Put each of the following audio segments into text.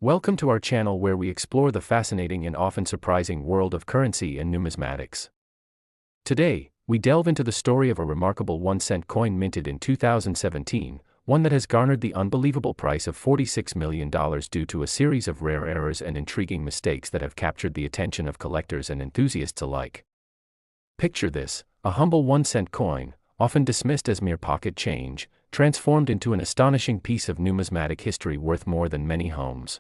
Welcome to our channel where we explore the fascinating and often surprising world of currency and numismatics. Today, we delve into the story of a remarkable 1-cent coin minted in 2017, one that has garnered the unbelievable price of $46 million due to a series of rare errors and intriguing mistakes that have captured the attention of collectors and enthusiasts alike. Picture this: a humble 1-cent coin, often dismissed as mere pocket change, transformed into an astonishing piece of numismatic history worth more than many homes.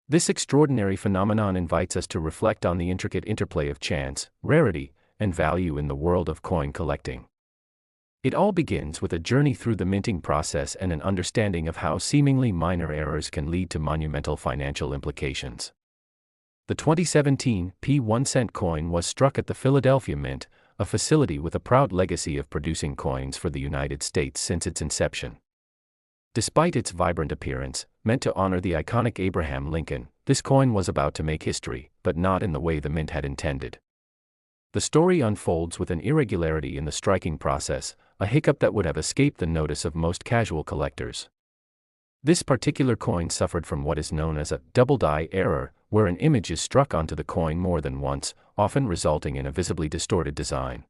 This extraordinary phenomenon invites us to reflect on the intricate interplay of chance, rarity, and value in the world of coin collecting. It all begins with a journey through the minting process and an understanding of how seemingly minor errors can lead to monumental financial implications. The 2017 1-cent coin was struck at the Philadelphia Mint, a facility with a proud legacy of producing coins for the United States since its inception. Despite its vibrant appearance, meant to honor the iconic Abraham Lincoln, this coin was about to make history, but not in the way the mint had intended. The story unfolds with an irregularity in the striking process, a hiccup that would have escaped the notice of most casual collectors. This particular coin suffered from what is known as a double die error, where an image is struck onto the coin more than once, often resulting in a visibly distorted design.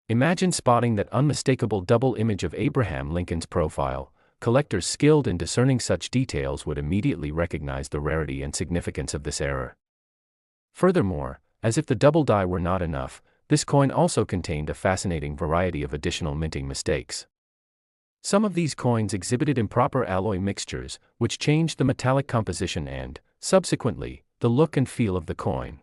Imagine spotting that unmistakable double image of Abraham Lincoln's profile. Collectors skilled in discerning such details would immediately recognize the rarity and significance of this error. Furthermore, as if the double die were not enough, this coin also contained a fascinating variety of additional minting mistakes. Some of these coins exhibited improper alloy mixtures, which changed the metallic composition and, subsequently, the look and feel of the coin.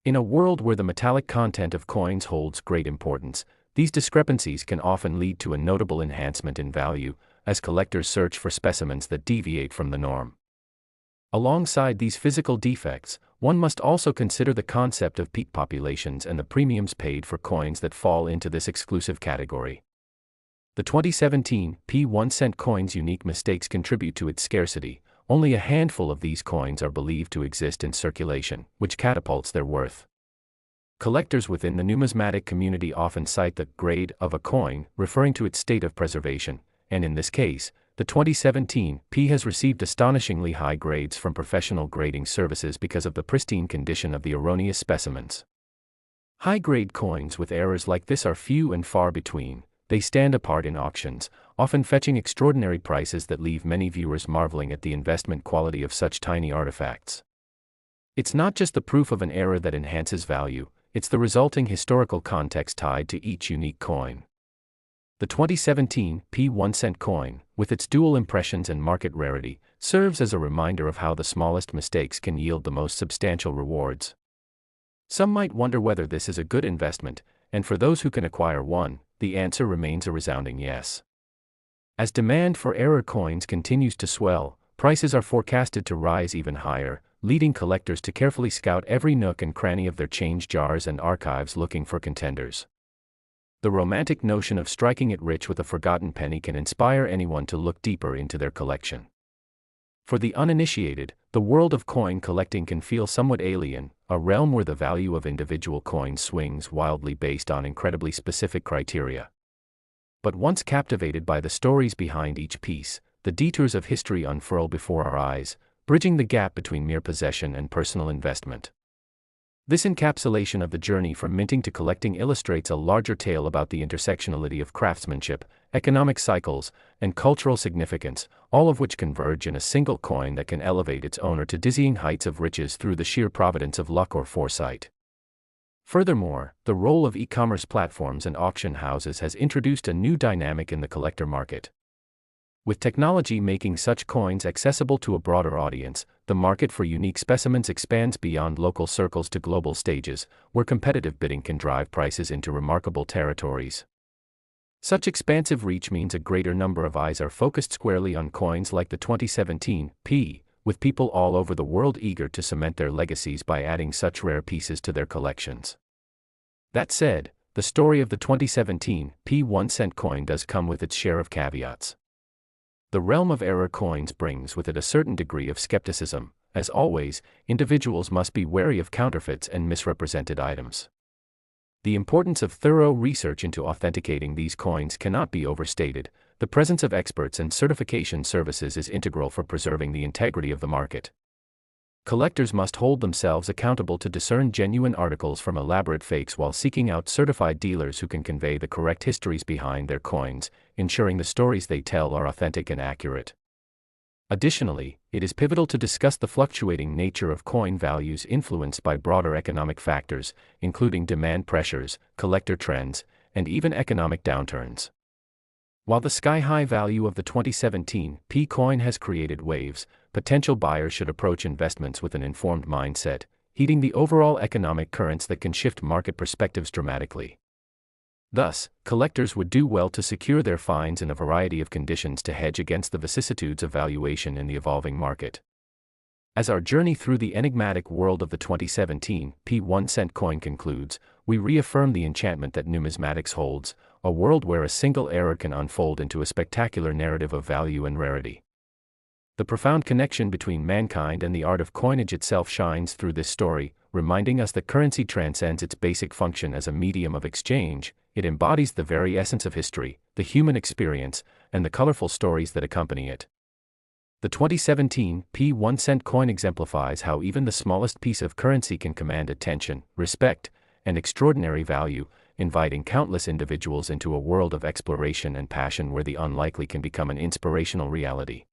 In a world where the metallic content of coins holds great importance, these discrepancies can often lead to a notable enhancement in value, as collectors search for specimens that deviate from the norm. Alongside these physical defects, one must also consider the concept of peak populations and the premiums paid for coins that fall into this exclusive category. The 2017 1-cent coin's unique mistakes contribute to its scarcity. Only a handful of these coins are believed to exist in circulation, which catapults their worth. Collectors within the numismatic community often cite the grade of a coin, referring to its state of preservation, and in this case, the 2017 has received astonishingly high grades from professional grading services because of the pristine condition of the erroneous specimens. High-grade coins with errors like this are few and far between. They stand apart in auctions, often fetching extraordinary prices that leave many viewers marveling at the investment quality of such tiny artifacts. It's not just the proof of an error that enhances value, it's the resulting historical context tied to each unique coin. The 2017 1-cent coin, with its dual impressions and market rarity, serves as a reminder of how the smallest mistakes can yield the most substantial rewards. Some might wonder whether this is a good investment, and for those who can acquire one, the answer remains a resounding yes. As demand for error coins continues to swell, prices are forecasted to rise even higher, leading collectors to carefully scout every nook and cranny of their change jars and archives looking for contenders. The romantic notion of striking it rich with a forgotten penny can inspire anyone to look deeper into their collection. For the uninitiated, the world of coin collecting can feel somewhat alien, a realm where the value of individual coins swings wildly based on incredibly specific criteria. But once captivated by the stories behind each piece, the detours of history unfurl before our eyes, bridging the gap between mere possession and personal investment. This encapsulation of the journey from minting to collecting illustrates a larger tale about the intersectionality of craftsmanship, economic cycles, and cultural significance, all of which converge in a single coin that can elevate its owner to dizzying heights of riches through the sheer providence of luck or foresight. Furthermore, the role of e-commerce platforms and auction houses has introduced a new dynamic in the collector market. With technology making such coins accessible to a broader audience, the market for unique specimens expands beyond local circles to global stages, where competitive bidding can drive prices into remarkable territories. Such expansive reach means a greater number of eyes are focused squarely on coins like the 2017 with people all over the world eager to cement their legacies by adding such rare pieces to their collections. That said, the story of the 2017 1-cent coin does come with its share of caveats. The realm of error coins brings with it a certain degree of skepticism. As always, individuals must be wary of counterfeits and misrepresented items. The importance of thorough research into authenticating these coins cannot be overstated. The presence of experts and certification services is integral for preserving the integrity of the market. Collectors must hold themselves accountable to discern genuine articles from elaborate fakes while seeking out certified dealers who can convey the correct histories behind their coins, ensuring the stories they tell are authentic and accurate. Additionally, it is pivotal to discuss the fluctuating nature of coin values influenced by broader economic factors, including demand pressures, collector trends, and even economic downturns. While the sky-high value of the 2017 P coin has created waves, potential buyers should approach investments with an informed mindset, heeding the overall economic currents that can shift market perspectives dramatically. Thus, collectors would do well to secure their finds in a variety of conditions to hedge against the vicissitudes of valuation in the evolving market. As our journey through the enigmatic world of the 2017 P 1-cent coin concludes, we reaffirm the enchantment that numismatics holds, a world where a single error can unfold into a spectacular narrative of value and rarity. The profound connection between mankind and the art of coinage itself shines through this story, reminding us that currency transcends its basic function as a medium of exchange. It embodies the very essence of history, the human experience, and the colorful stories that accompany it. The 2017 P 1-cent coin exemplifies how even the smallest piece of currency can command attention, respect, and extraordinary value, inviting countless individuals into a world of exploration and passion where the unlikely can become an inspirational reality.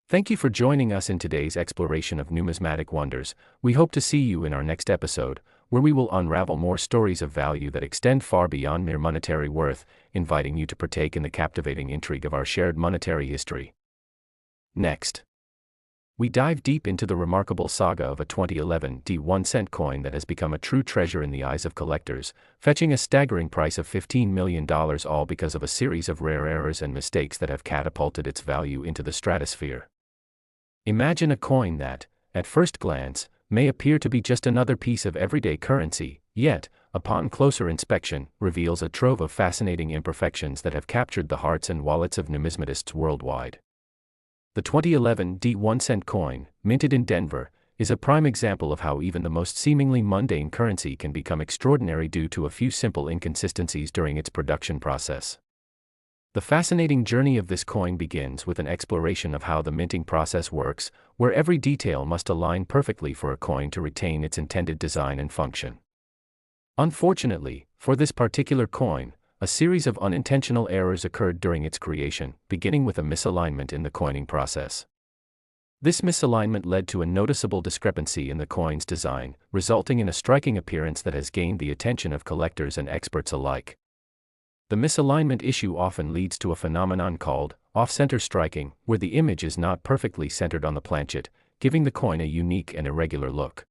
Thank you for joining us in today's exploration of numismatic wonders. We hope to see you in our next episode, where we will unravel more stories of value that extend far beyond mere monetary worth, inviting you to partake in the captivating intrigue of our shared monetary history. Next, we dive deep into the remarkable saga of a 2011 D 1-cent coin that has become a true treasure in the eyes of collectors, fetching a staggering price of $15 million, all because of a series of rare errors and mistakes that have catapulted its value into the stratosphere. Imagine a coin that, at first glance, may appear to be just another piece of everyday currency, yet, upon closer inspection, reveals a trove of fascinating imperfections that have captured the hearts and wallets of numismatists worldwide. The 2011 D 1-cent coin, minted in Denver, is a prime example of how even the most seemingly mundane currency can become extraordinary due to a few simple inconsistencies during its production process. The fascinating journey of this coin begins with an exploration of how the minting process works, where every detail must align perfectly for a coin to retain its intended design and function. Unfortunately, for this particular coin, a series of unintentional errors occurred during its creation, beginning with a misalignment in the coining process. This misalignment led to a noticeable discrepancy in the coin's design, resulting in a striking appearance that has gained the attention of collectors and experts alike. The misalignment issue often leads to a phenomenon called off-center striking, where the image is not perfectly centered on the planchet, giving the coin a unique and irregular look.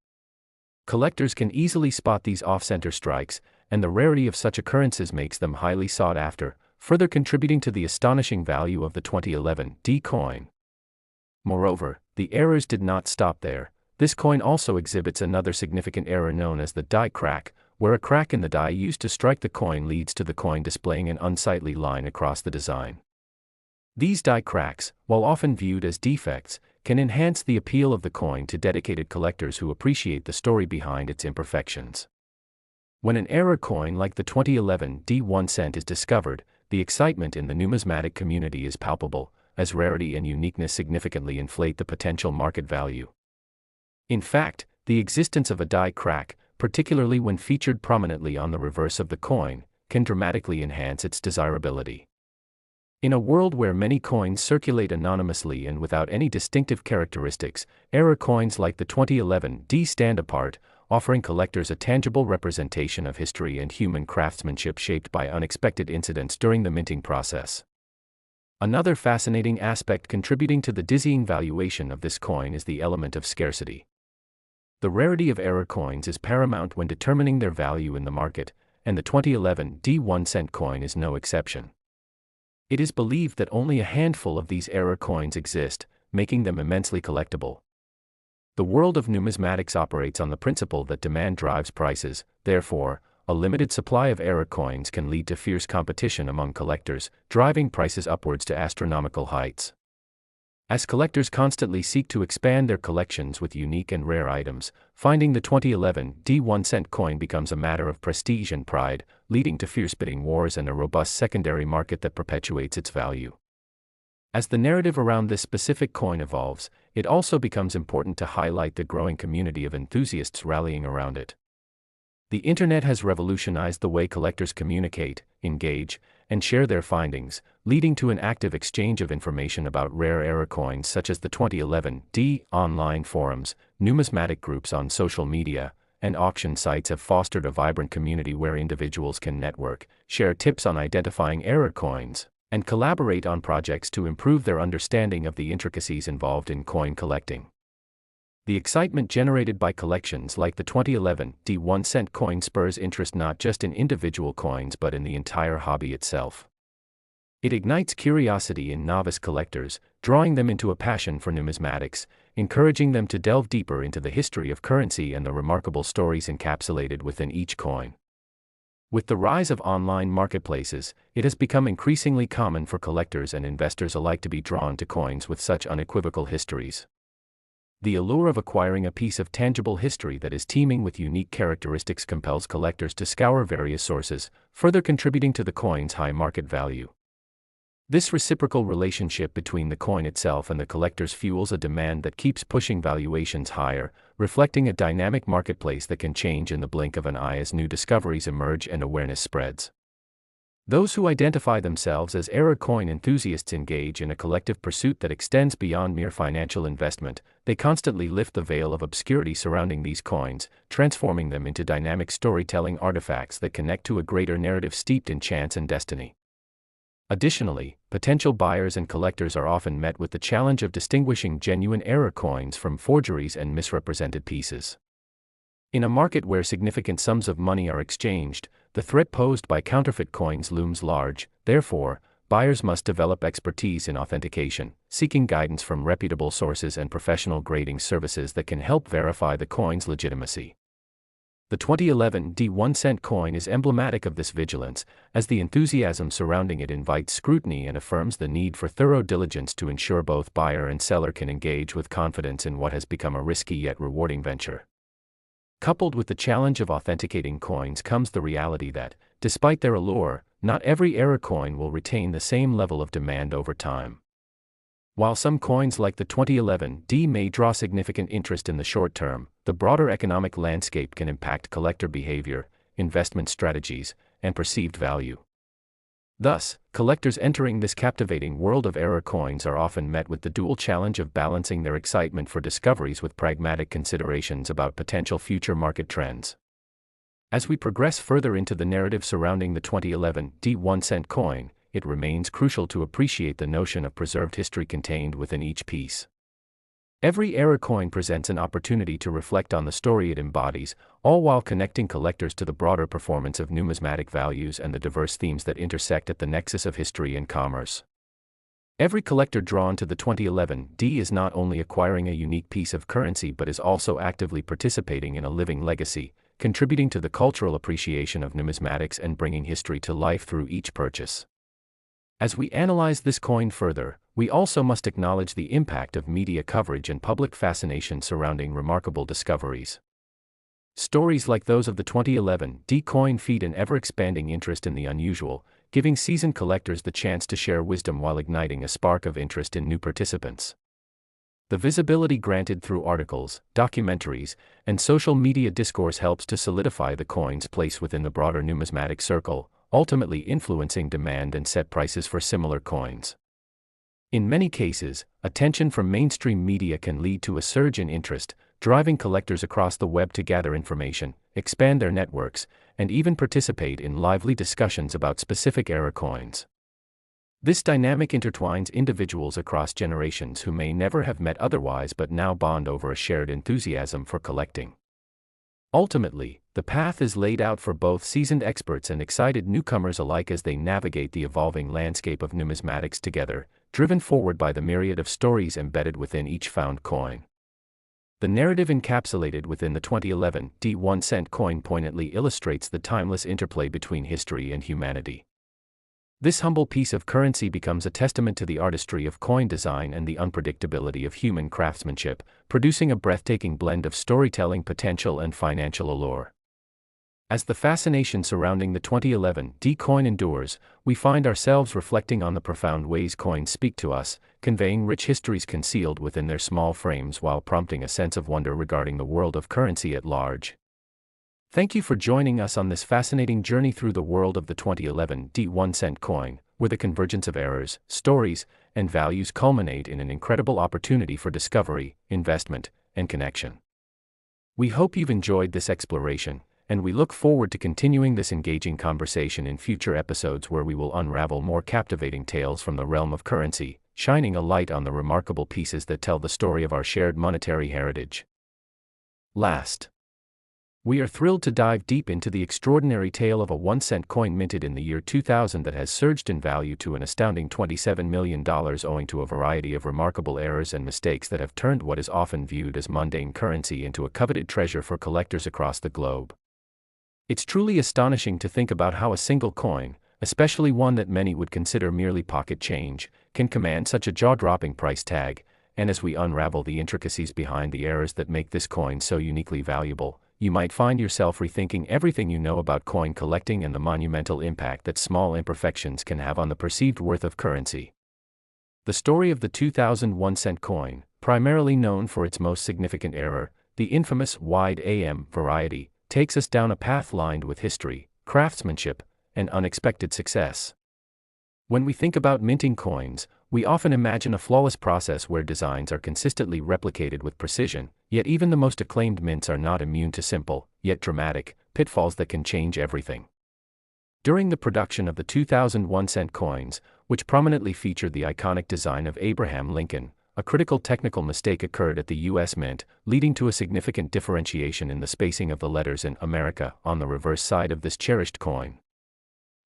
Collectors can easily spot these off-center strikes, and the rarity of such occurrences makes them highly sought after, further contributing to the astonishing value of the 2011 D coin. Moreover, the errors did not stop there. This coin also exhibits another significant error known as the die crack, where a crack in the die used to strike the coin leads to the coin displaying an unsightly line across the design. These die cracks, while often viewed as defects, can enhance the appeal of the coin to dedicated collectors who appreciate the story behind its imperfections. When an error coin like the 2011 D 1-cent is discovered, the excitement in the numismatic community is palpable, as rarity and uniqueness significantly inflate the potential market value. In fact, the existence of a die crack, particularly when featured prominently on the reverse of the coin, can dramatically enhance its desirability. In a world where many coins circulate anonymously and without any distinctive characteristics, error coins like the 2011 D stand apart, offering collectors a tangible representation of history and human craftsmanship shaped by unexpected incidents during the minting process. Another fascinating aspect contributing to the dizzying valuation of this coin is the element of scarcity. The rarity of error coins is paramount when determining their value in the market, and the 2011 D 1-cent coin is no exception. It is believed that only a handful of these error coins exist, making them immensely collectible. The world of numismatics operates on the principle that demand drives prices. Therefore, a limited supply of error coins can lead to fierce competition among collectors, driving prices upwards to astronomical heights. As collectors constantly seek to expand their collections with unique and rare items, finding the 2011 D1 cent coin becomes a matter of prestige and pride, leading to fierce bidding wars and a robust secondary market that perpetuates its value. As the narrative around this specific coin evolves, it also becomes important to highlight the growing community of enthusiasts rallying around it. The internet has revolutionized the way collectors communicate, engage, and share their findings, leading to an active exchange of information about rare era coins such as the 2011 D. Online forums, numismatic groups on social media, and auction sites have fostered a vibrant community where individuals can network, share tips on identifying era coins, and collaborate on projects to improve their understanding of the intricacies involved in coin collecting. The excitement generated by collections like the 2011 D1 cent coin spurs interest not just in individual coins but in the entire hobby itself. It ignites curiosity in novice collectors, drawing them into a passion for numismatics, encouraging them to delve deeper into the history of currency and the remarkable stories encapsulated within each coin. With the rise of online marketplaces, it has become increasingly common for collectors and investors alike to be drawn to coins with such unequivocal histories. The allure of acquiring a piece of tangible history that is teeming with unique characteristics compels collectors to scour various sources, further contributing to the coin's high market value. This reciprocal relationship between the coin itself and the collectors fuels a demand that keeps pushing valuations higher, reflecting a dynamic marketplace that can change in the blink of an eye as new discoveries emerge and awareness spreads. Those who identify themselves as era coin enthusiasts engage in a collective pursuit that extends beyond mere financial investment. They constantly lift the veil of obscurity surrounding these coins, transforming them into dynamic storytelling artifacts that connect to a greater narrative steeped in chance and destiny. Additionally, potential buyers and collectors are often met with the challenge of distinguishing genuine era coins from forgeries and misrepresented pieces. In a market where significant sums of money are exchanged, the threat posed by counterfeit coins looms large. Therefore, buyers must develop expertise in authentication, seeking guidance from reputable sources and professional grading services that can help verify the coin's legitimacy. The 2011 D1 cent coin is emblematic of this vigilance, as the enthusiasm surrounding it invites scrutiny and affirms the need for thorough diligence to ensure both buyer and seller can engage with confidence in what has become a risky yet rewarding venture. Coupled with the challenge of authenticating coins comes the reality that, despite their allure, not every era coin will retain the same level of demand over time. While some coins like the 2011 D may draw significant interest in the short term, the broader economic landscape can impact collector behavior, investment strategies, and perceived value. Thus, collectors entering this captivating world of era coins are often met with the dual challenge of balancing their excitement for discoveries with pragmatic considerations about potential future market trends. As we progress further into the narrative surrounding the 2011 D1 cent coin, it remains crucial to appreciate the notion of preserved history contained within each piece. Every era coin presents an opportunity to reflect on the story it embodies, all while connecting collectors to the broader performance of numismatic values and the diverse themes that intersect at the nexus of history and commerce. Every collector drawn to the 2011 D is not only acquiring a unique piece of currency but is also actively participating in a living legacy, contributing to the cultural appreciation of numismatics and bringing history to life through each purchase. As we analyze this coin further, we also must acknowledge the impact of media coverage and public fascination surrounding remarkable discoveries. Stories like those of the 2011 D coin feed an ever-expanding interest in the unusual, giving seasoned collectors the chance to share wisdom while igniting a spark of interest in new participants. The visibility granted through articles, documentaries, and social media discourse helps to solidify the coin's place within the broader numismatic circle, ultimately influencing demand and set prices for similar coins. In many cases, attention from mainstream media can lead to a surge in interest, driving collectors across the web to gather information, expand their networks, and even participate in lively discussions about specific era coins. This dynamic intertwines individuals across generations who may never have met otherwise but now bond over a shared enthusiasm for collecting. Ultimately, the path is laid out for both seasoned experts and excited newcomers alike as they navigate the evolving landscape of numismatics together, driven forward by the myriad of stories embedded within each found coin. The narrative encapsulated within the 2011 D1 cent coin poignantly illustrates the timeless interplay between history and humanity. This humble piece of currency becomes a testament to the artistry of coin design and the unpredictability of human craftsmanship, producing a breathtaking blend of storytelling potential and financial allure. As the fascination surrounding the 2011 D coin endures, we find ourselves reflecting on the profound ways coins speak to us, conveying rich histories concealed within their small frames while prompting a sense of wonder regarding the world of currency at large. Thank you for joining us on this fascinating journey through the world of the 2011 D 1-cent coin, where the convergence of eras, stories, and values culminate in an incredible opportunity for discovery, investment, and connection. We hope you've enjoyed this exploration, and we look forward to continuing this engaging conversation in future episodes where we will unravel more captivating tales from the realm of currency, shining a light on the remarkable pieces that tell the story of our shared monetary heritage. Last, we are thrilled to dive deep into the extraordinary tale of a 1-cent coin minted in the year 2000 that has surged in value to an astounding $27 million owing to a variety of remarkable errors and mistakes that have turned what is often viewed as mundane currency into a coveted treasure for collectors across the globe. It's truly astonishing to think about how a single coin, especially one that many would consider merely pocket change, can command such a jaw-dropping price tag, and as we unravel the intricacies behind the errors that make this coin so uniquely valuable, you might find yourself rethinking everything you know about coin collecting and the monumental impact that small imperfections can have on the perceived worth of currency. The story of the 2001-cent coin, primarily known for its most significant error, the infamous wide AM variety, takes us down a path lined with history, craftsmanship, and unexpected success. When we think about minting coins, we often imagine a flawless process where designs are consistently replicated with precision, yet even the most acclaimed mints are not immune to simple, yet dramatic, pitfalls that can change everything. During the production of the 2001-cent coins, which prominently featured the iconic design of Abraham Lincoln, a critical technical mistake occurred at the U.S. Mint, leading to a significant differentiation in the spacing of the letters in America on the reverse side of this cherished coin.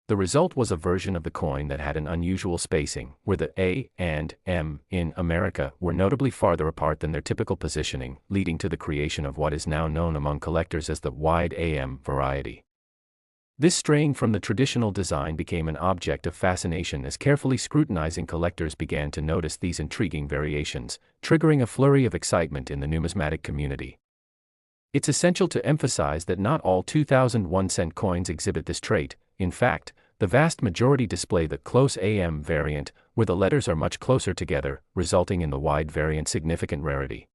The result was a version of the coin that had an unusual spacing, where the A and M in America were notably farther apart than their typical positioning, leading to the creation of what is now known among collectors as the wide AM variety. This straying from the traditional design became an object of fascination as carefully scrutinizing collectors began to notice these intriguing variations, triggering a flurry of excitement in the numismatic community. It's essential to emphasize that not all 2001-cent coins exhibit this trait. In fact, the vast majority display the close AM variant, where the letters are much closer together, resulting in the wide variant's significant rarity.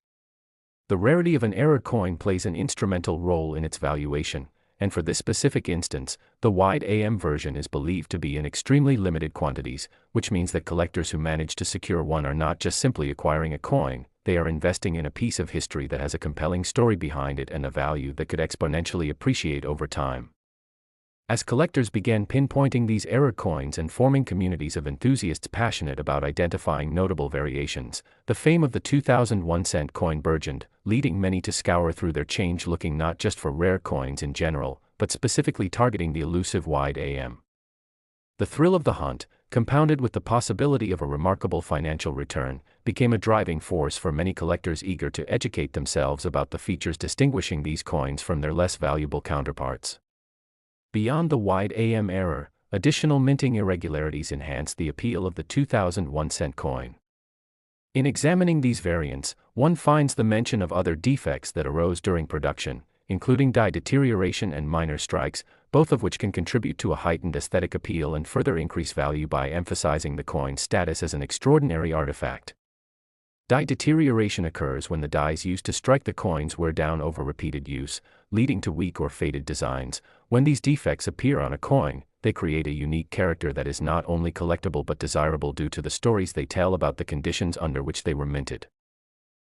The rarity of an error coin plays an instrumental role in its valuation, and for this specific instance, the wide AM version is believed to be in extremely limited quantities, which means that collectors who manage to secure one are not just simply acquiring a coin, they are investing in a piece of history that has a compelling story behind it and a value that could exponentially appreciate over time. As collectors began pinpointing these error coins and forming communities of enthusiasts passionate about identifying notable variations, the fame of the 2001-cent coin burgeoned, leading many to scour through their change looking not just for rare coins in general, but specifically targeting the elusive wide AM. The thrill of the hunt, compounded with the possibility of a remarkable financial return, became a driving force for many collectors eager to educate themselves about the features distinguishing these coins from their less valuable counterparts. Beyond the wide AM error, additional minting irregularities enhanced the appeal of the 2001-cent coin. In examining these variants, one finds the mention of other defects that arose during production, including die deterioration and minor strikes, both of which can contribute to a heightened aesthetic appeal and further increase value by emphasizing the coin's status as an extraordinary artifact. Die deterioration occurs when the dies used to strike the coins wear down over repeated use, leading to weak or faded designs. When these defects appear on a coin, they create a unique character that is not only collectible but desirable due to the stories they tell about the conditions under which they were minted.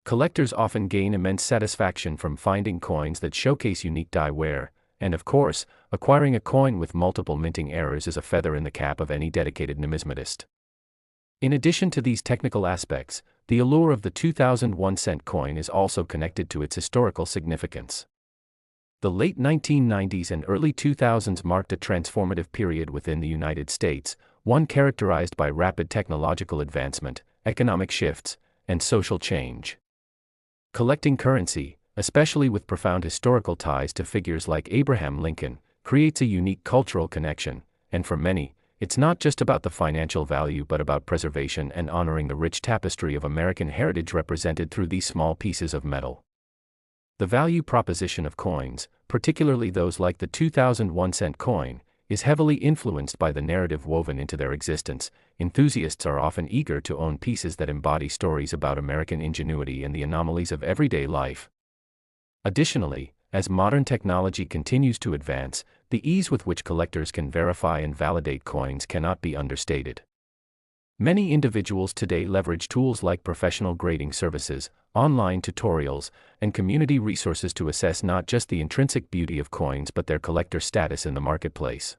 Collectors often gain immense satisfaction from finding coins that showcase unique die wear, and of course, acquiring a coin with multiple minting errors is a feather in the cap of any dedicated numismatist. In addition to these technical aspects, the allure of the 2001-cent coin is also connected to its historical significance. The late 1990s and early 2000s marked a transformative period within the United States, one characterized by rapid technological advancement, economic shifts, and social change. Collecting currency, especially with profound historical ties to figures like Abraham Lincoln, creates a unique cultural connection, and for many, it's not just about the financial value but about preservation and honoring the rich tapestry of American heritage represented through these small pieces of metal. The value proposition of coins, particularly those like the 2001-cent coin, is heavily influenced by the narrative woven into their existence. Enthusiasts are often eager to own pieces that embody stories about American ingenuity and the anomalies of everyday life. Additionally, as modern technology continues to advance, the ease with which collectors can verify and validate coins cannot be understated. Many individuals today leverage tools like professional grading services, online tutorials, and community resources to assess not just the intrinsic beauty of coins but their collector status in the marketplace.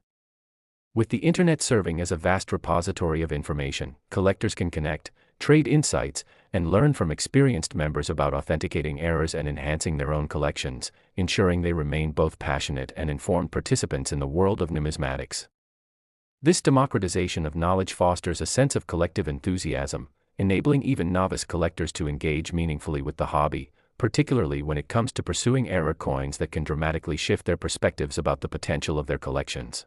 With the internet serving as a vast repository of information, collectors can connect, trade insights, and learn from experienced members about authenticating errors and enhancing their own collections, ensuring they remain both passionate and informed participants in the world of numismatics. This democratization of knowledge fosters a sense of collective enthusiasm, enabling even novice collectors to engage meaningfully with the hobby, particularly when it comes to pursuing rare coins that can dramatically shift their perspectives about the potential of their collections.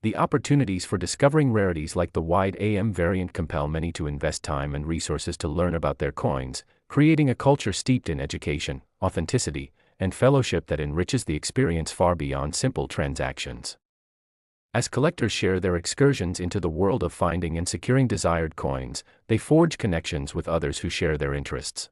The opportunities for discovering rarities like the wide AM variant compel many to invest time and resources to learn about their coins, creating a culture steeped in education, authenticity, and fellowship that enriches the experience far beyond simple transactions. As collectors share their excursions into the world of finding and securing desired coins, they forge connections with others who share their interests.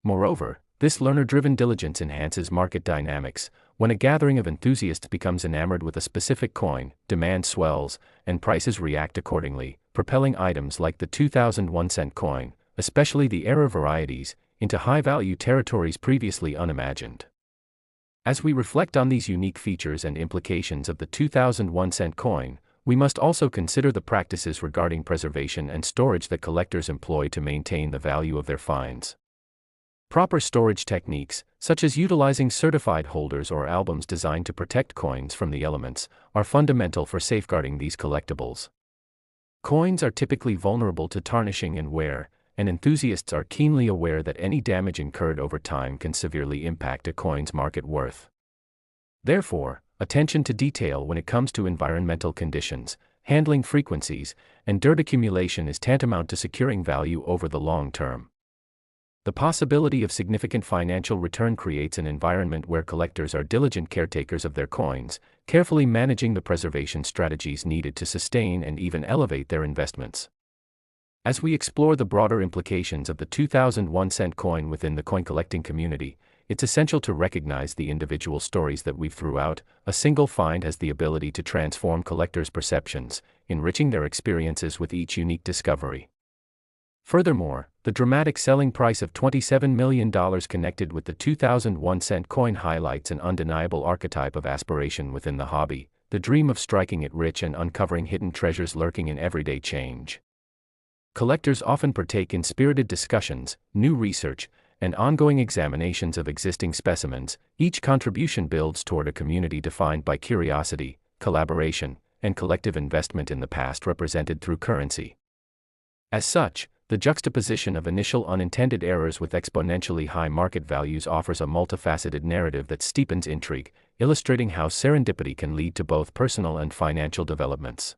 Moreover, this learner-driven diligence enhances market dynamics. When a gathering of enthusiasts becomes enamored with a specific coin, demand swells, and prices react accordingly, propelling items like the 2001-cent coin, especially the rare varieties, into high-value territories previously unimagined. As we reflect on these unique features and implications of the 2001-cent coin, we must also consider the practices regarding preservation and storage that collectors employ to maintain the value of their finds. Proper storage techniques, such as utilizing certified holders or albums designed to protect coins from the elements, are fundamental for safeguarding these collectibles. Coins are typically vulnerable to tarnishing and wear, and enthusiasts are keenly aware that any damage incurred over time can severely impact a coin's market worth. Therefore, attention to detail when it comes to environmental conditions, handling frequencies, and dirt accumulation is tantamount to securing value over the long term. The possibility of significant financial return creates an environment where collectors are diligent caretakers of their coins, carefully managing the preservation strategies needed to sustain and even elevate their investments. As we explore the broader implications of the 2001-cent coin within the coin collecting community, it's essential to recognize the individual stories that weave throughout. A single find has the ability to transform collectors' perceptions, enriching their experiences with each unique discovery. Furthermore, the dramatic selling price of $27 million connected with the 2001-cent coin highlights an undeniable archetype of aspiration within the hobby, the dream of striking it rich and uncovering hidden treasures lurking in everyday change. Collectors often partake in spirited discussions, new research, and ongoing examinations of existing specimens. Each contribution builds toward a community defined by curiosity, collaboration, and collective investment in the past represented through currency. As such, the juxtaposition of initial unintended errors with exponentially high market values offers a multifaceted narrative that steepens intrigue, illustrating how serendipity can lead to both personal and financial developments.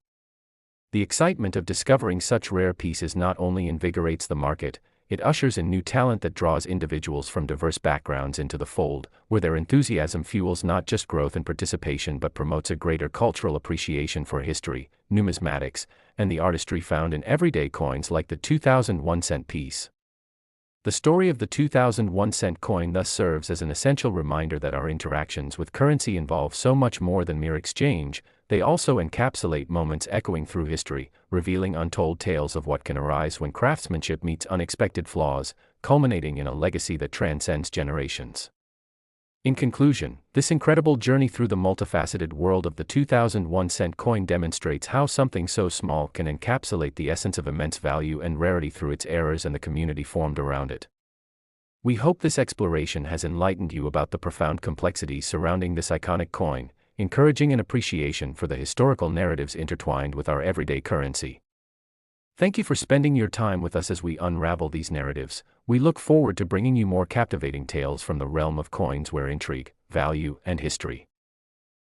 The excitement of discovering such rare pieces not only invigorates the market, it ushers in new talent that draws individuals from diverse backgrounds into the fold, where their enthusiasm fuels not just growth and participation but promotes a greater cultural appreciation for history, numismatics, and the artistry found in everyday coins like the 2001-cent piece. The story of the 2001-cent coin thus serves as an essential reminder that our interactions with currency involve so much more than mere exchange. They also encapsulate moments echoing through history, revealing untold tales of what can arise when craftsmanship meets unexpected flaws, culminating in a legacy that transcends generations. In conclusion, this incredible journey through the multifaceted world of the 2001-cent coin demonstrates how something so small can encapsulate the essence of immense value and rarity through its errors and the community formed around it. We hope this exploration has enlightened you about the profound complexities surrounding this iconic coin, encouraging an appreciation for the historical narratives intertwined with our everyday currency. Thank you for spending your time with us as we unravel these narratives. We look forward to bringing you more captivating tales from the realm of coins where intrigue, value, and history